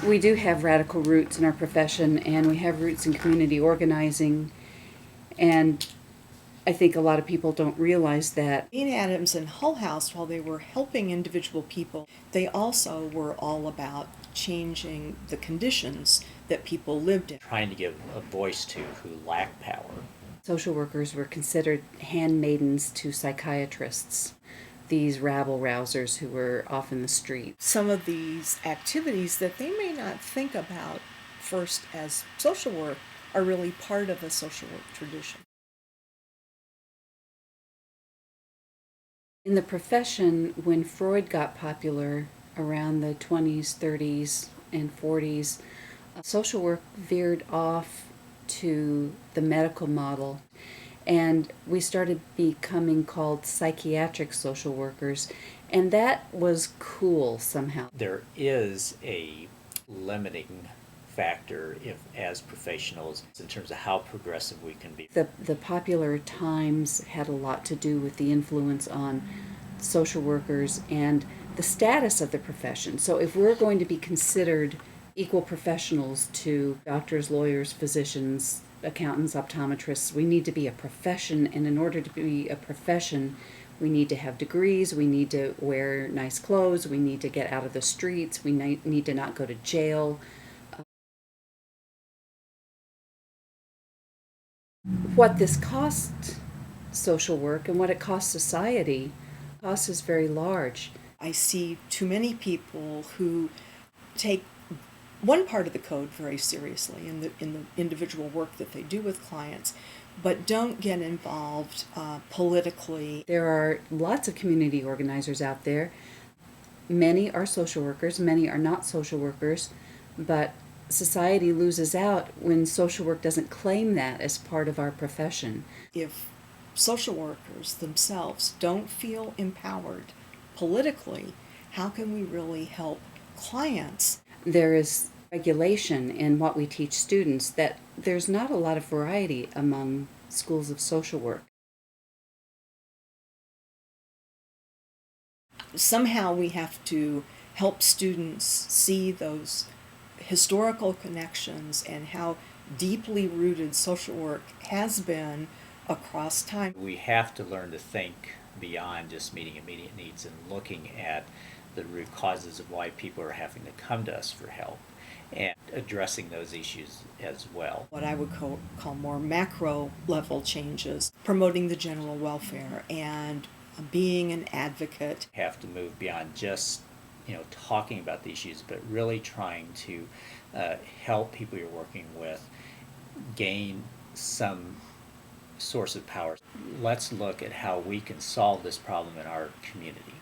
We do have radical roots in our profession, and we have roots in community organizing, and I think a lot of people don't realize that. Dean Adams and Hull House, while they were helping individual people, they also were all about changing the conditions that people lived in. Trying to give a voice to who lack power. Social workers were considered handmaidens to psychiatrists, these rabble-rousers who were off in the street. Some of these activities that they may not think about first as social work are really part of a social work tradition. In the profession, when Freud got popular around the 20s, 30s, and 40s, social work veered off to the medical model, and we started becoming called psychiatric social workers, and that was cool somehow. There is a limiting factor as professionals in terms of how progressive we can be. The popular times had a lot to do with the influence on social workers and the status of the profession. So if we're going to be considered equal professionals to doctors, lawyers, physicians, accountants, optometrists, we need to be a profession, and in order to be a profession, we need to have degrees, we need to wear nice clothes, we need to get out of the streets, we need to not go to jail. What this costs social work and what it costs society, cost is very large. I see too many people who take one part of the code very seriously in the individual work that they do with clients, but don't get involved politically. There are lots of community organizers out there. Many are social workers, many are not social workers, but society loses out when social work doesn't claim that as part of our profession. If social workers themselves don't feel empowered politically, how can we really help clients? There is regulation in what we teach students that there's not a lot of variety among schools of social work. Somehow we have to help students see those historical connections and how deeply rooted social work has been across time. We have to learn to think beyond just meeting immediate needs and looking at the root causes of why people are having to come to us for help and addressing those issues as well. What I would call more macro level changes, promoting the general welfare and being an advocate. Have to move beyond just talking about the issues, but really trying to help people you're working with gain some source of power. Let's look at how we can solve this problem in our community.